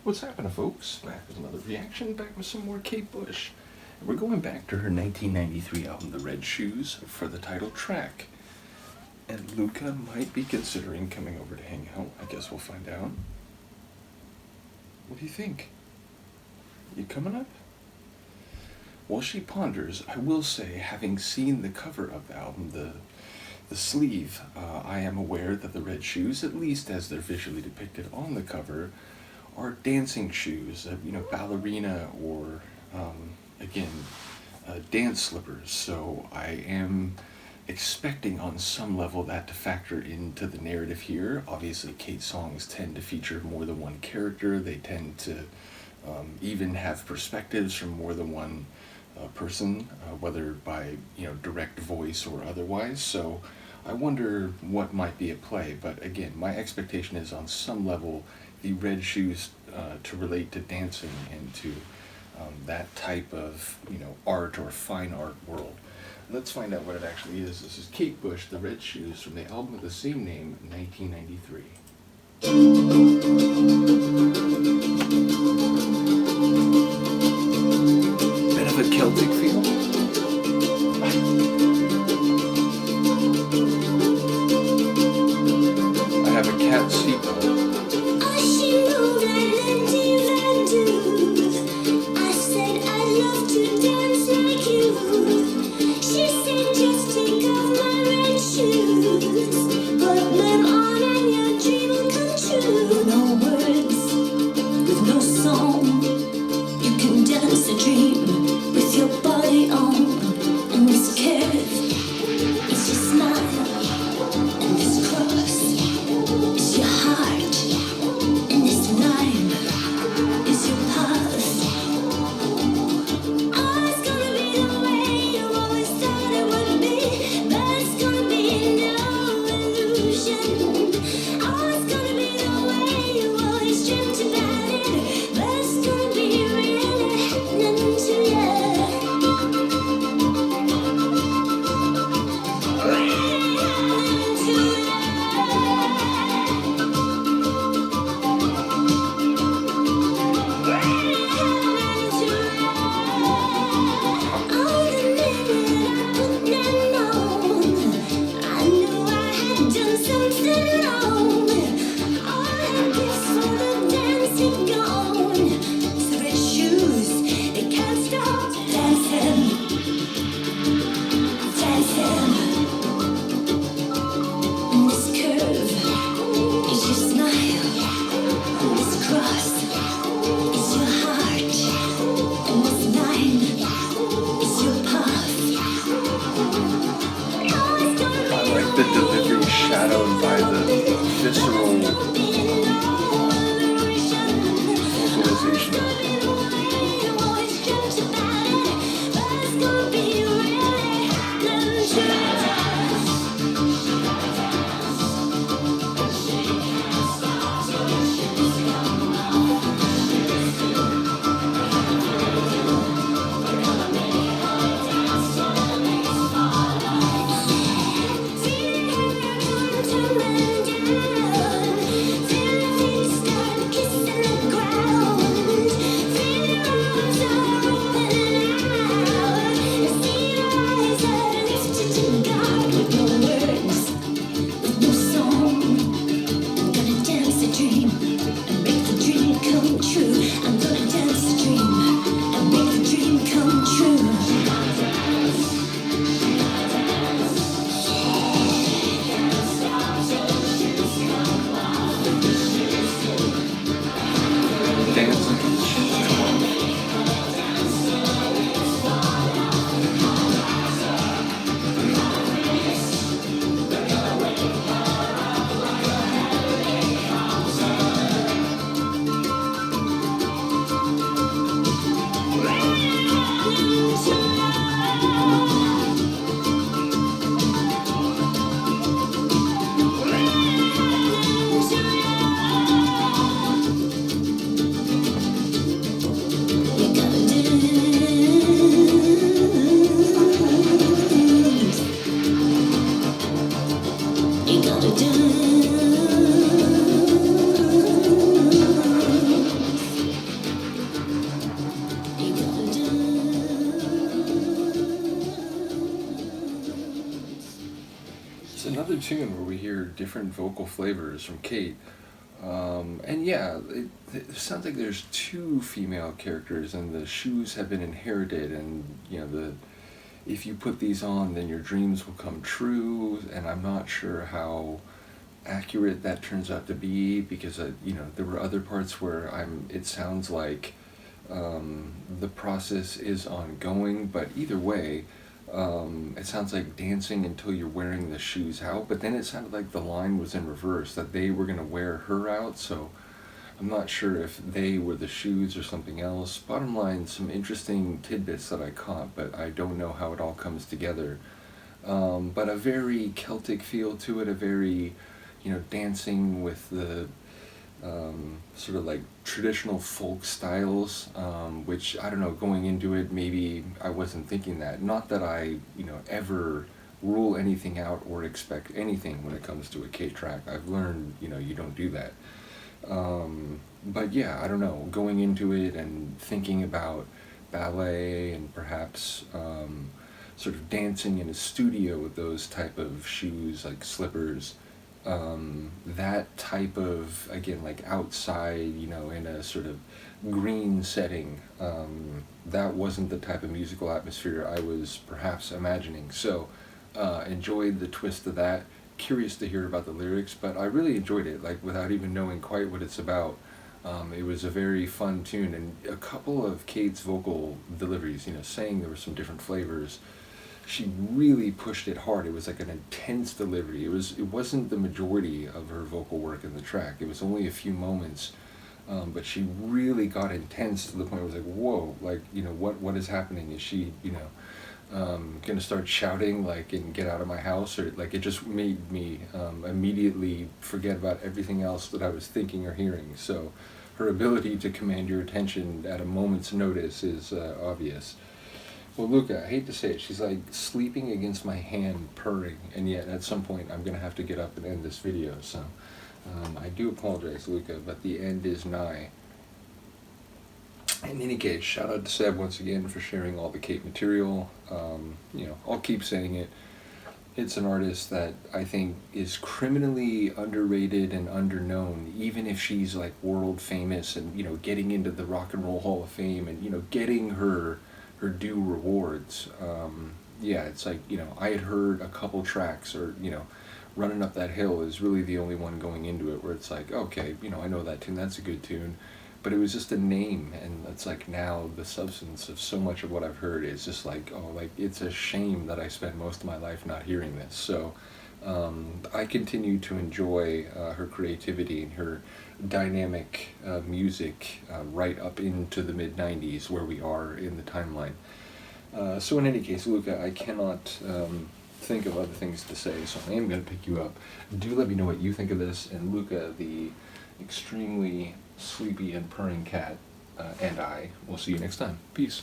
What's happening, folks? Back with another reaction, back with some more Kate Bush. And we're going back to her 1993 album, The Red Shoes, for the title track. And Luca might be considering coming over to hang out. I guess we'll find out. What do you think? You coming up? While she ponders, I will say, having seen the cover of the album, the sleeve, I am aware that the red shoes, at least as they're visually depicted on the cover, are dancing shoes, ballerina or, dance slippers. So I am expecting on some level that to factor into the narrative here. Obviously, Kate's songs tend to feature more than one character. They tend to even have perspectives from more than one person, whether by direct voice or otherwise. So I wonder what might be at play. But again, my expectation is on some level the red shoes to relate to dancing and to that type of art or fine art world. Let's find out what it actually is. This is Kate Bush, The Red Shoes, from the album of the same name, 1993. Bit of a Celtic feel. I have a cat seatbelt. The delivery shadowed by the visceral vocalization. another tune where we hear different vocal flavors from Kate. And yeah, it sounds like there's two female characters, and the shoes have been inherited, and the if you put these on, then your dreams will come true. And I'm not sure how accurate that turns out to be, because there were other parts where it sounds like the process is ongoing, but either way, it sounds like dancing until you're wearing the shoes out, but then it sounded like the line was in reverse, that they were going to wear her out, so I'm not sure if they were the shoes or something else. Bottom line, some interesting tidbits that I caught, but I don't know how it all comes together. But a very Celtic feel to it, a very, dancing with the sort of like traditional folk styles, which I don't know, going into it, maybe I wasn't thinking that. Not that I, ever rule anything out or expect anything when it comes to a K track. I've learned, you don't do that. But yeah, I don't know, going into it and thinking about ballet and perhaps sort of dancing in a studio with those type of shoes, like slippers, that type of, again, like outside, in a sort of green setting, that wasn't the type of musical atmosphere I was perhaps imagining. So enjoyed the twist of that. Curious to hear about the lyrics, but I really enjoyed it, like without even knowing quite what it's about. It was a very fun tune, and a couple of Kate's vocal deliveries, saying there were some different flavors. She really pushed it hard. It was like an intense delivery. It wasn't the majority of her vocal work in the track. It was only a few moments, but she really got intense to the point where it was like, whoa, like, what is happening? Is she, gonna start shouting, like, and get out of my house? Or like, it just made me immediately forget about everything else that I was thinking or hearing. So her ability to command your attention at a moment's notice is obvious. Well, Luca, I hate to say it, she's like sleeping against my hand, purring, and yet at some point I'm going to have to get up and end this video, so I do apologize, Luca, but the end is nigh. In any case, shout out to Seb once again for sharing all the Kate material. I'll keep saying it. It's an artist that I think is criminally underrated and underknown, even if she's like world famous and, getting into the Rock and Roll Hall of Fame and, getting her due rewards. Yeah, it's like, I had heard a couple tracks, or, Running Up That Hill is really the only one going into it where it's like, okay, I know that tune, that's a good tune. But it was just a name, and it's like now the substance of so much of what I've heard is just like, oh, like, it's a shame that I spent most of my life not hearing this. So I continue to enjoy her creativity and her dynamic music right up into the mid-90s, where we are in the timeline. So in any case, Luca, I cannot think of other things to say, so I am going to pick you up. Do let me know what you think of this, and Luca, the extremely sleepy and purring cat, and I will see you next time. Peace.